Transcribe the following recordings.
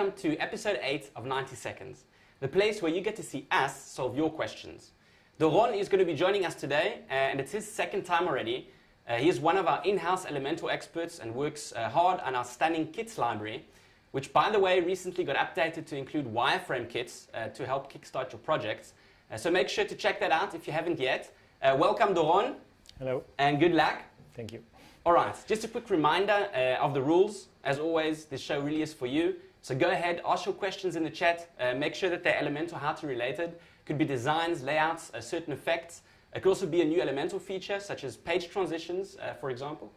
welcome to episode 8 of 90 Seconds, the place where you get to see us solve your questions. Doron is going to be joining us today, and it's his second time already. He is one of our in-house Elementor experts and works hard on our stunning kits library, which, by the way, recently got updated to include wireframe kits to help kickstart your projects. So make sure to check that out if you haven't yet. Welcome, Doron. Hello. And good luck. Thank you. All right, just a quick reminder of the rules. As always, this show really is for you. So go ahead, ask your questions in the chat. Make sure that they're Elementor how-to related. Could be designs, layouts, certain effects. It could also be a new Elementor feature, such as page transitions, for example.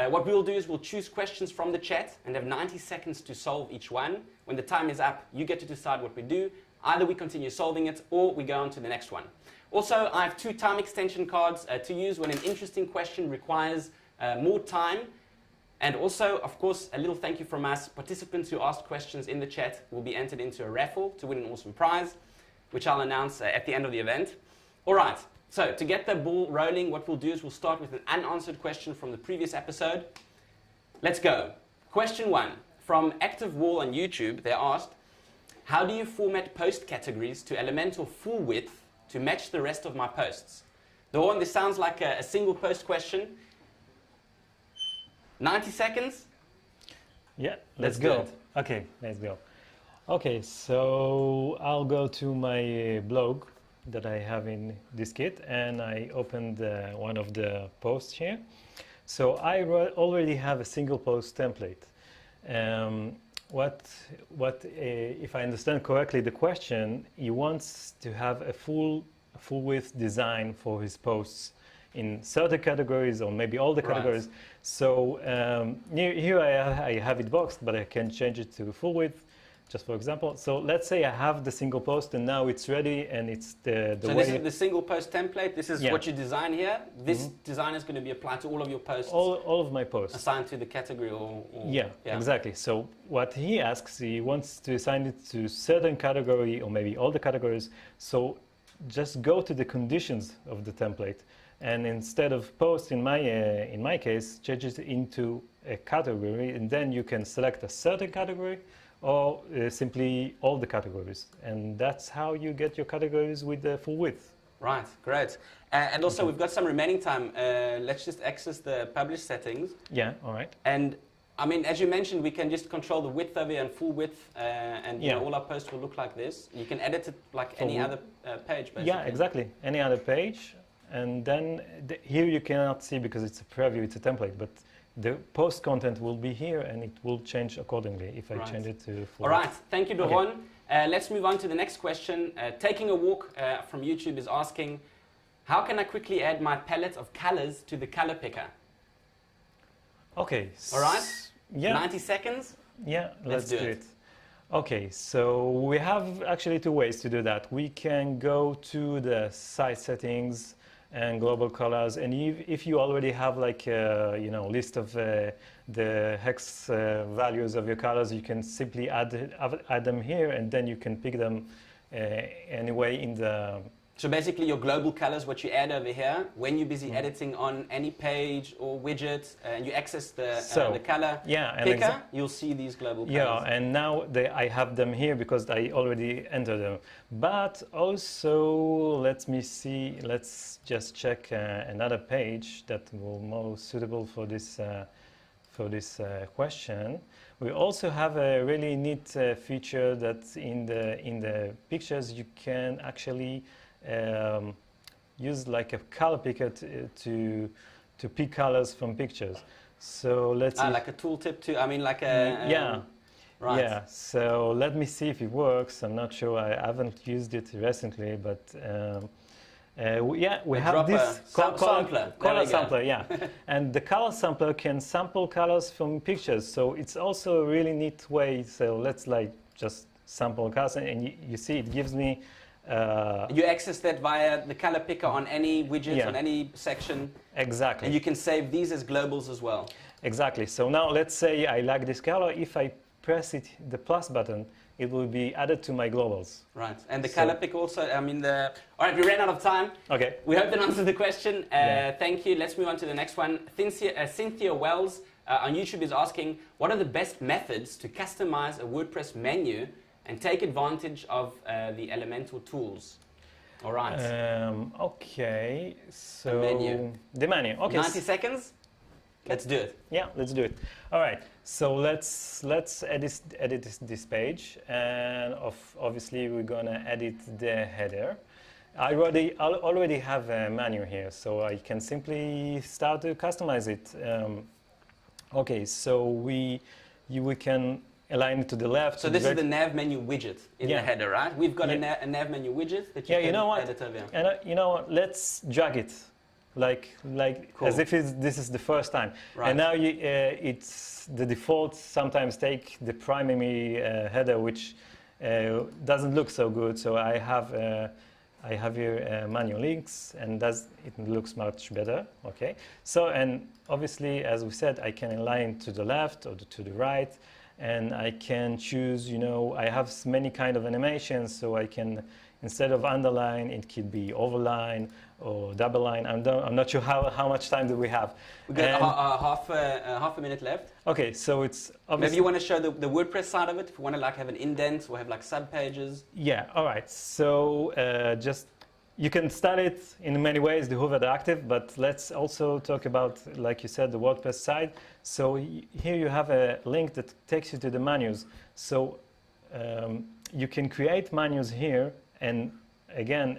What we'll do is we'll choose questions from the chat and have 90 seconds to solve each one. When the time is up, you get to decide what we do. Either we continue solving it or we go on to the next one. Also, I have 2 time extension cards to use when an interesting question requires more time. And also, of course, a little thank you from us. Participants who asked questions in the chat will be entered into a raffle to win an awesome prize, which I'll announce at the end of the event. All right, so to get the ball rolling, what we'll do is we'll start with an unanswered question from the previous episode. Let's go. Question 1. From Active Wall on YouTube, they asked, how do you format post categories to Elementor full width to match the rest of my posts? Dawn, this sounds like a single post question. 90 seconds? Yeah, let's go. Okay, let's go. Okay, so I'll go to my blog that I have in this kit, and I opened one of the posts here. So I already have a single post template. If I understand correctly the question, he wants to have a full width design for his posts in certain categories or maybe all the categories. Right. So here I have it boxed, but I can change it to full width, just for example. So let's say I have the single post and now it's ready and it's the so way... this is the single post template. This is what you design here. This design is going to be applied to all of your posts. All of my posts. Assigned to the category or yeah, exactly. So what he asks, he wants to assign it to certain category or maybe all the categories. So just go to the conditions of the template. And instead of post, in my case, change it into a category, and then you can select a certain category or simply all the categories. And that's how you get your categories with the full width. Right, great. And also, we've got some remaining time. Let's just access the publish settings. Yeah, all right. And I mean, as you mentioned, we can just control the width over here and full width, and you know, all our posts will look like this. You can edit it like any other page, basically. Yeah, exactly. Any other page. And then here you cannot see because it's a preview, it's a template, but the post content will be here and it will change accordingly if I change it to full. All right, thank you, Doron. Okay. Let's move on to the next question. Taking a Walk from YouTube is asking, how can I quickly add my palette of colors to the color picker? Okay. All right, yeah. 90 seconds? Yeah, let's do it. Okay, so we have actually 2 ways to do that. We can go to the size settings and global colors, and if you already have like a list of the hex values of your colors, you can simply add them here, and then you can pick them anyway in the... So basically your global colors, what you add over here, when you're busy editing on any page or widget, and you access the color picker, you'll see these global colors. Yeah, and now I have them here because I already entered them. But also, let me see, let's just check another page that will be more suitable for this question. We also have a really neat feature that in the pictures you can actually use like a color picker to pick colors from pictures. So let's see. Like a tooltip too. I mean, like a right. Yeah. So let me see if it works. I'm not sure. I haven't used it recently, but we have this color sampler. Yeah, and the color sampler can sample colors from pictures. So it's also a really neat way. So let's like just sample colors, and you see it gives me. You access that via the color picker on any widget, on any section. Exactly. And you can save these as globals as well. Exactly. So now let's say I like this color. If I press the plus button, it will be added to my globals. Right. And the color picker also, I mean, all right, we ran out of time. Okay. We hope that answered the question. Thank you. Let's move on to the next one. Cynthia Wells on YouTube is asking, what are the best methods to customize a WordPress menu and take advantage of the Elementor tools? All right. Okay, so the menu. The menu. Okay. 90 seconds. Let's do it. Yeah, let's do it. All right. So let's edit this page, and obviously we're gonna edit the header. I already have a menu here, so I can simply start to customize it. Okay, so we can align it to the left. So this is the nav menu widget in the header, right? We've got a nav menu widget that you can edit over here. And you know what? Let's drag it, like cool. As if this is the first time. Right. And now it's the default. Sometimes take the primary header, which doesn't look so good. So I have here manual links, and it looks much better. Okay. So and obviously, as we said, I can align to the left or to the right. And I can choose, you know, I have many kind of animations, so I can, instead of underline, it could be overline or double line. I'm not sure how much time do we have. We've got half a minute left. Okay, so it's obviously... Maybe you want to show the WordPress side of it, if you want to like have an indent or have like sub-pages. Yeah, all right. So you can style it in many ways, the hover active, but let's also talk about, like you said, the WordPress side. So here you have a link that takes you to the menus. So you can create menus here, and again,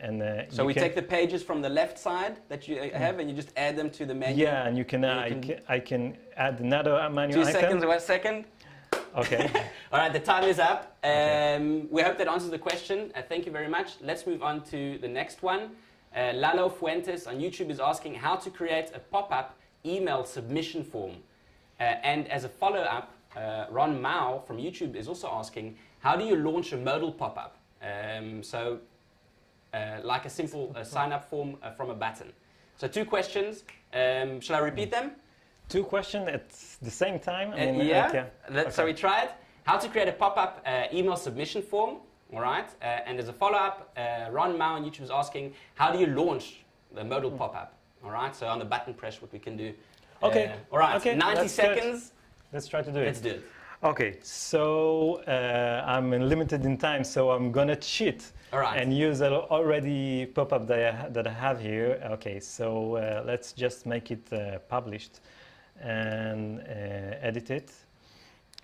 so we take the pages from the left side that you have, and you just add them to the menu. Yeah, and you can. I can add another menu 2 item. seconds. 1 second. Okay. All right, the time is up. Okay. We hope that answers the question. Thank you very much. Let's move on to the next one. Lalo Fuentes on YouTube is asking how to create a pop-up email submission form. And as a follow-up, Ron Mao from YouTube is also asking, how do you launch a modal pop-up? Like a simple sign-up form from a button. So 2 questions. Shall I repeat them? 2 questions at the same time? I mean, yeah. Okay. So we tried how to create a pop-up email submission form. All right. And as a follow-up, Ron Mao on YouTube is asking, how do you launch the modal pop-up? All right. So on the button press, what we can do. Okay. All right. Okay. 90 seconds. Let's try to do it. Let's do it. Okay. So I'm limited in time, so I'm gonna cheat. All right. And use already pop-up that I have here. Okay. So let's just make it published and edit it.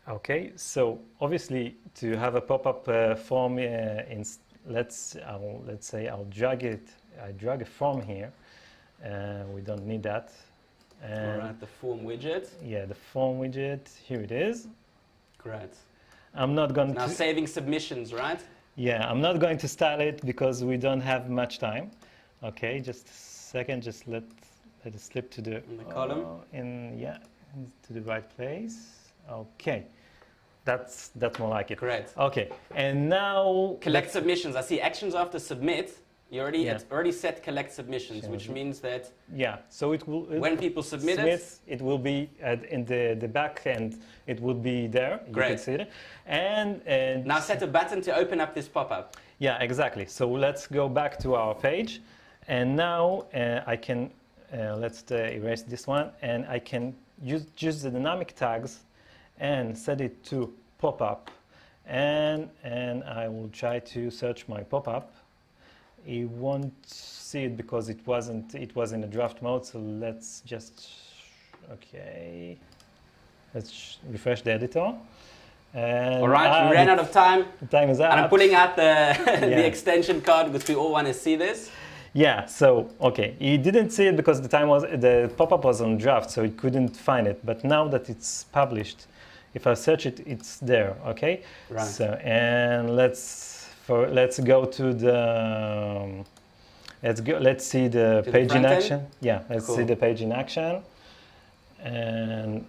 Okay, so obviously to have a pop-up form, let's say I'll drag it. I drag a form here. We don't need that. All right, the form widget. Yeah, the form widget. Here it is. Great. I'm not going to saving submissions, right? Yeah, I'm not going to style it because we don't have much time. Okay, just a second. Just let it slip to the column. To the right place. Okay. That's more like it. Great. Okay, and now collect submissions. I see actions after submit. You already set collect submissions, which means that so it will when people submit it will be in the back end. It will be there. Great. You can see it. And now set a button to open up this pop-up. Yeah, exactly. So let's go back to our page, and now I can let's erase this one, and I can use the dynamic tags and set it to pop-up, and I will try to search my pop-up. It won't see it because it was in a draft mode. So let's just let's refresh the editor. And all right, we ran out of time. The time is up. And I'm pulling out the extension card because we all want to see this. Yeah, so, okay, he didn't see it because the pop-up was on draft, so he couldn't find it. But now that it's published, if I search it, it's there, okay? Right. So, and let's go to the, let's see the page in action. Yeah, let's see the page in action. And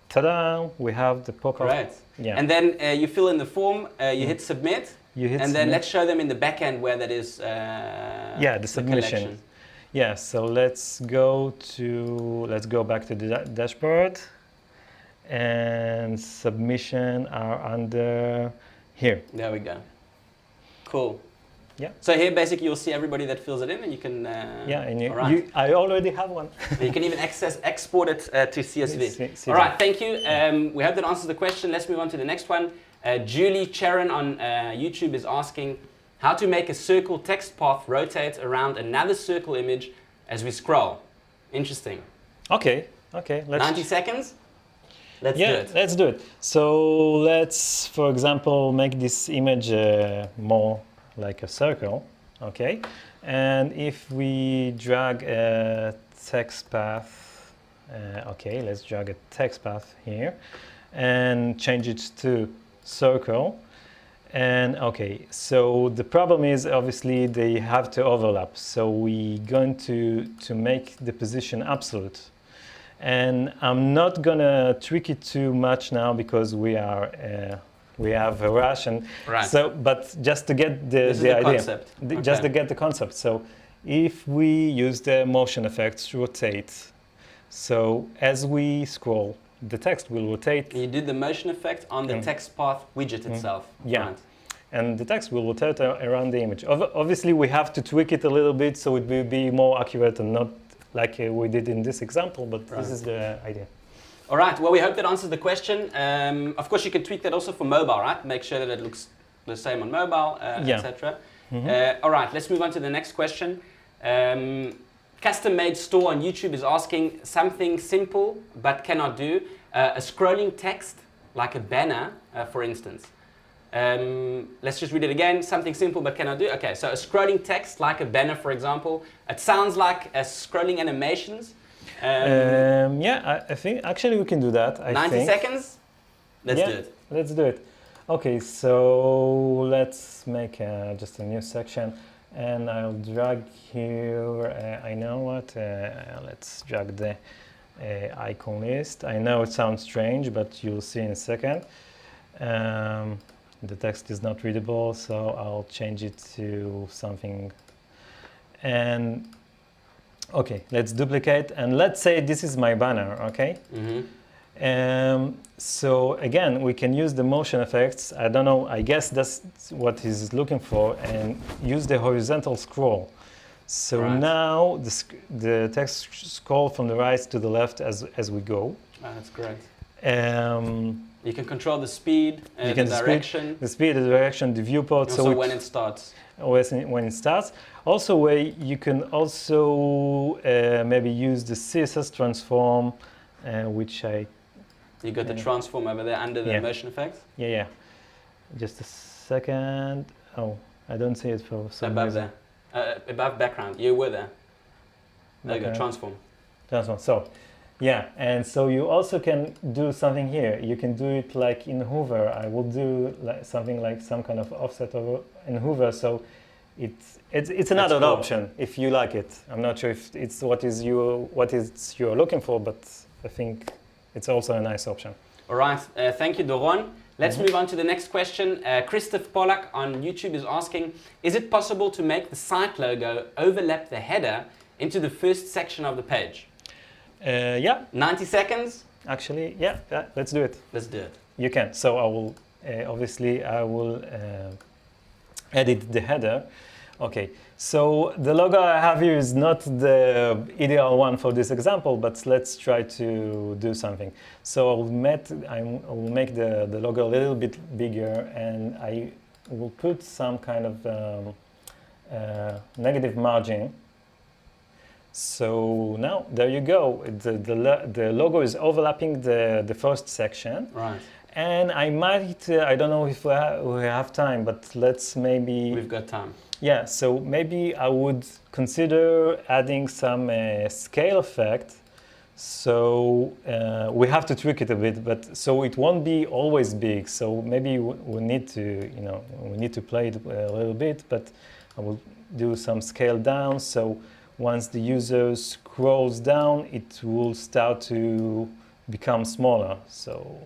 ta-da, we have the pop-up. Right. Yeah. And then you fill in the form, you hit submit. And then let's show them in the back end where that is. The submission. Yeah, so let's go back to the dashboard, and submission are under here. There we go. Cool. Yeah. So here, basically, you'll see everybody that fills it in, and you can. Yeah, and all right. I already have one. You can even export it to CSV. CSV. All right, thank you. We hope that answers the question. Let's move on to the next one. Julie Charon on YouTube is asking how to make a circle text path rotate around another circle image as we scroll. Interesting. Okay. 90 seconds? Let's do it. Let's do it. So let's, for example, make this image more like a circle. Okay. And if we drag a text path, okay, let's drag a text path here and change it to circle. And okay, so the problem is obviously they have to overlap. So we're going to make the position absolute. And I'm not gonna tweak it too much now because we have a rush, and right. so. But just to get the idea, concept. Just to get the concept. So if we use the motion effects, rotate. So as we scroll, the text will rotate. You did the motion effect on the text path widget itself. Yeah. Right. And the text will rotate around the image. Obviously, we have to tweak it a little bit so it will be more accurate and not like we did in this example, but this is the idea. All right, well, we hope that answers the question. Of course, you can tweak that also for mobile, right? Make sure that it looks the same on mobile, etc. All right, let's move on to the next question. Custom-made store on YouTube is asking something simple but cannot do. A scrolling text, like a banner, for instance. Let's just read it again. Something simple but cannot do. Okay, so a scrolling text like a banner, for example. It sounds like a scrolling animations. Yeah, I think actually we can do that. 90 seconds? Let's do it. Let's do it. Okay, so let's make just a new section. And I'll drag here, I know what, let's drag the icon list. I know it sounds strange, but you'll see in a second. The text is not readable, so I'll change it to something. And okay, let's duplicate, and let's say this is my banner, okay? So again, we can use the motion effects. I don't know, I guess that's what he's looking for, and use the horizontal scroll. So now the text scroll from the right to the left as we go. That's correct. You can control the speed, the direction. The speed, the direction, the viewport. Also when it starts. When it starts. Also, you can also maybe use the CSS transform, which You got the transform over there under the motion effects? Yeah. Just a second. Oh, I don't see it for some above reason. there. Above background. You were there. There you go, transform. Transform. So, yeah, and so you also can do something here. You can do it like in Hoover. I will do something like some kind of offset in Hoover. So it's another option if you like it. I'm not sure if it's what you're looking for, but I think it's also a nice option. All right, thank you, Doron. Let's move on to the next question. Christoph Pollack on YouTube is asking, is it possible to make the site logo overlap the header into the first section of the page? Yeah. 90 seconds? Actually, yeah, let's do it. Let's do it. You can. So I will, obviously, I will edit the header. Okay, so the logo I have here is not the ideal one for this example, but let's try to do something. So I will make the logo a little bit bigger, and I will put some kind of negative margin. So now, there you go. The logo is overlapping the first section. Right. And I might, I don't know if we have time, but let's maybe... We've got time. Yeah, so maybe I would consider adding some scale effect. So we have to tweak it a bit, but so it won't be always big. So maybe we need to play it a little bit, but I will do some scale down. So once the user scrolls down, it will start to become smaller. So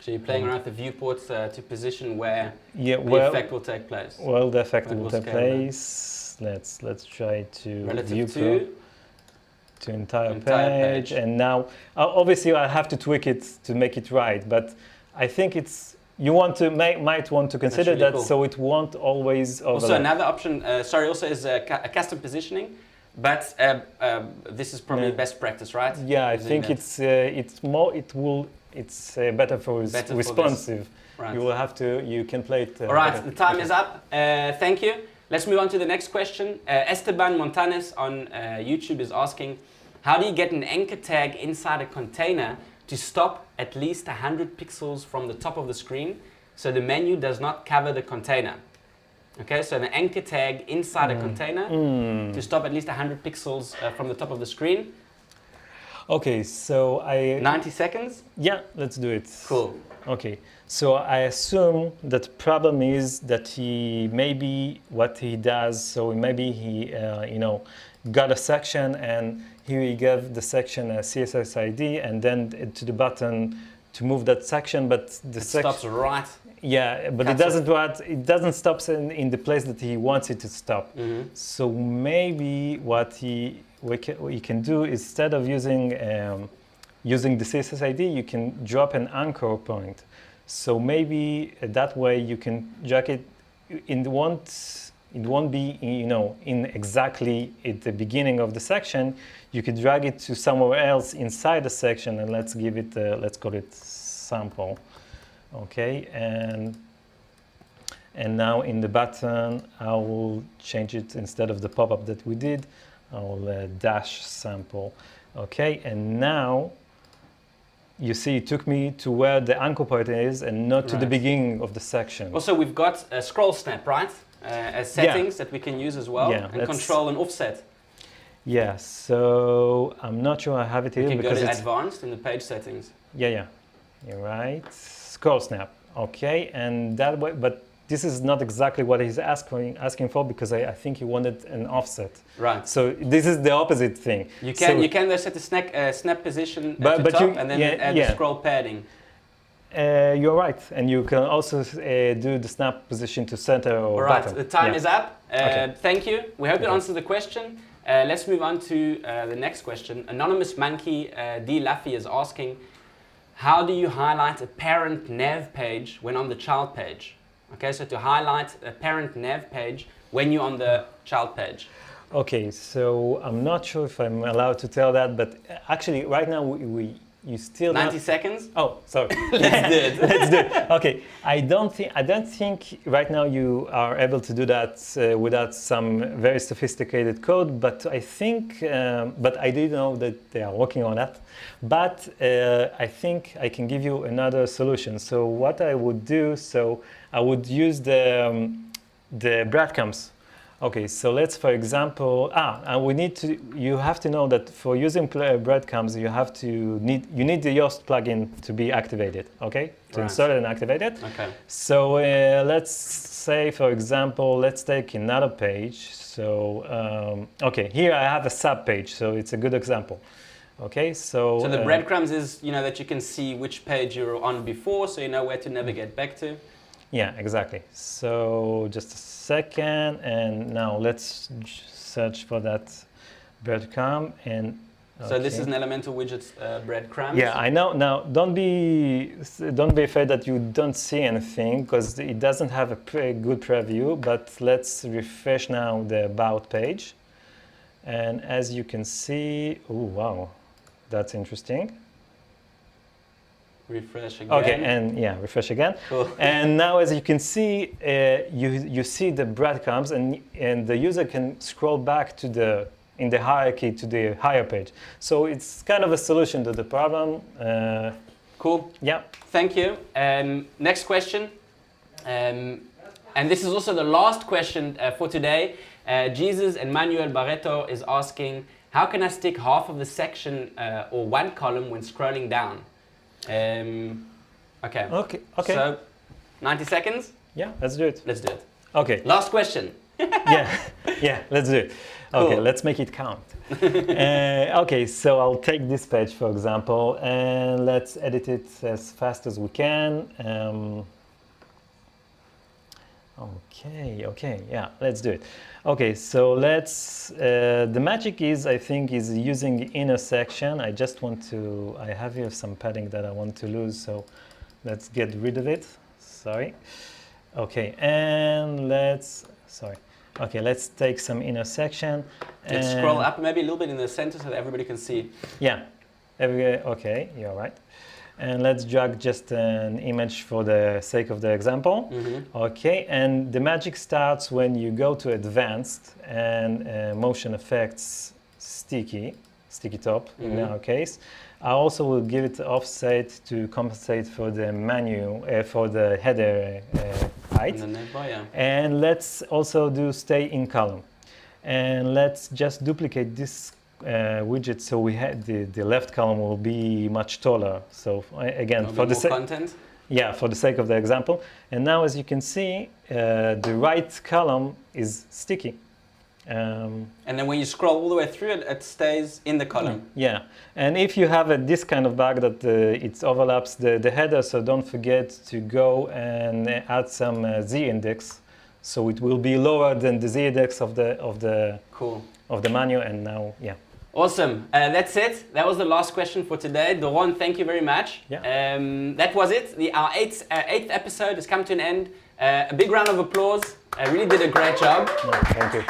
you're playing around with the viewports to position where the effect will take place. Well, the effect will take place. Let's try to relative to entire page. And now, obviously, I have to tweak it to make it right. But I think it's you want to might want to consider really that, cool. so it won't always overlap. Also, another option, also is a custom positioning, but this is probably best practice, right? Yeah, I think it's better for responsive. Right. You can play it. All right, the time is up. Thank you. Let's move on to the next question. Esteban Montanes on YouTube is asking, how do you get an anchor tag inside a container to stop at least 100 pixels from the top of the screen so the menu does not cover the container? Okay, so an anchor tag inside a container to stop at least 100 pixels from the top of the screen. Okay, so 90 seconds? Yeah, let's do it. Cool. Okay, so I assume that the problem is that what he does, so maybe he, got a section and here he gave the section a CSS ID and then to the button to move that section, but the section stops right. Yeah, but it doesn't stop in the place that he wants it to stop. So maybe what he can do is, instead of using the CSS ID, you can drop an anchor point. So maybe that way you can drag it. It won't be in exactly at the beginning of the section. You could drag it to somewhere else inside the section, and let's give it let's call it sample. Okay, and now in the button I will change it, instead of the pop-up that we did, I will dash sample. Okay, and now you see it took me to where the anchor point is and not to the beginning of the section. Also, we've got a scroll snap, right? As settings that we can use as well, and control and offset. Yeah, so I'm not sure I have it here. You can go to advanced in the page settings. Yeah, you're right. Scroll snap. Okay, and that way, but this is not exactly what he's asking for, because I think he wanted an offset. Right. So this is the opposite thing. You can set the snap position at the top and then add the scroll padding. You're right, and you can also do the snap position to center or bottom. All right, the time is up. Thank you. We hope you answered the question. Let's move on to the next question. Anonymous Monkey D. Luffy is asking, how do you highlight a parent nav page when on the child page? Okay, so to highlight a parent nav page when you're on the child page. Okay, so I'm not sure if I'm allowed to tell that, but actually right now you still 90 seconds? Oh, sorry. Let's do it. Let's do it. Okay. I don't think right now you are able to do that without some very sophisticated code, but I think, but I do know that they are working on that. But I think I can give you another solution. So what I would do, so I would use the breadcrumbs. Okay, so let's, for example, and you have to know that for using breadcrumbs, you need the Yoast plugin to be activated, okay? To install it and activate it. Okay. So let's say, for example, let's take another page. So, okay, here I have a sub page, so it's a good example. Okay, so the breadcrumbs is, that you can see which page you're on before, so you know where to navigate back to. Yeah, exactly. So just a second, and now let's search for that breadcrumb. And so this is an Elementor widgets breadcrumbs. Yeah, I know. Now don't be afraid that you don't see anything, because it doesn't have a good preview. But let's refresh now the about page, and as you can see, oh wow, that's interesting. Refresh again. Okay, and refresh again. Cool. And now, as you can see, you see the breadcrumbs, and the user can scroll back to in the hierarchy to the higher page. So it's kind of a solution to the problem. Cool. Yeah. Thank you. Next question, and this is also the last question for today. Jesus Emmanuel Barreto is asking, how can I stick half of the section or one column when scrolling down? Okay. So, 90 seconds? Yeah, let's do it. Let's do it. Okay. Last question. yeah, let's do it. Okay, cool. Let's make it count. Okay, so I'll take this page, for example, and let's edit it as fast as we can. Okay, yeah, let's do it. Okay, so let's, the magic is, I think, is using the inner section. I have here some padding that I want to lose, so let's get rid of it. sorry. Okay, and let's take some intersection. Let's scroll up maybe a little bit in the center so that everybody can see. Yeah, okay, you're right. And let's drag just an image for the sake of the example. Okay, and the magic starts when you go to advanced and motion effects sticky top in our case. I also will give it offset to compensate for the menu, for the header height. And the navbar, yeah. And let's also do stay in column. And let's just duplicate this widget so we had the left column will be much taller. So again, for the content. Yeah, for the sake of the example. And now, as you can see, the right column is sticky. And then when you scroll all the way through it, it stays in the column. Yeah, and if you have this kind of bug that it overlaps the header, so don't forget to go and add some z-index, so it will be lower than the z-index of the menu. And now, yeah. Awesome. That's it. That was the last question for today. Doron, thank you very much. Yeah. That was it. Our eighth episode has come to an end. A big round of applause. Really did a great job. No, thank you.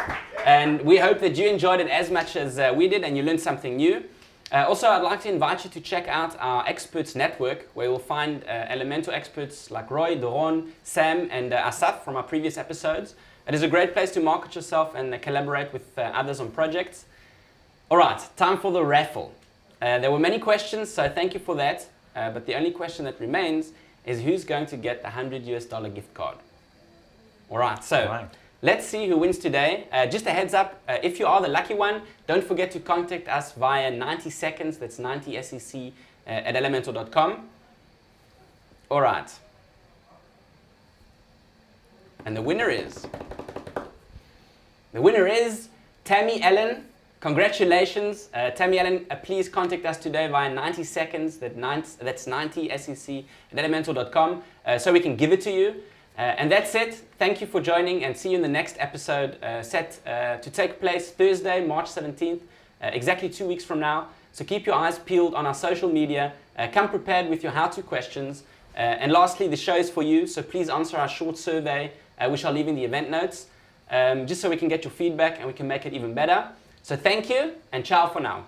And we hope that you enjoyed it as much as we did and you learned something new. Also, I'd like to invite you to check out our experts network, where you'll find Elementor experts like Roy, Doron, Sam, and Asaf from our previous episodes. It is a great place to market yourself and collaborate with others on projects. All right, time for the raffle. There were many questions, so thank you for that. But the only question that remains is who's going to get the $100 gift card. All right, so let's see who wins today. Just a heads up, if you are the lucky one, don't forget to contact us via 90 seconds, that's 90 SEC at elementor.com. All right. And the winner is Tammy Ellen. Congratulations, Tammy Ellen. Please contact us today via 90 seconds, that's 90 SEC at elementor.com, so we can give it to you. And that's it. Thank you for joining, and see you in the next episode set to take place Thursday, March 17th, exactly 2 weeks from now. So keep your eyes peeled on our social media. Come prepared with your how-to questions. And lastly, the show is for you, so please answer our short survey, which I'll leave in the event notes, just so we can get your feedback and we can make it even better. So thank you, and ciao for now.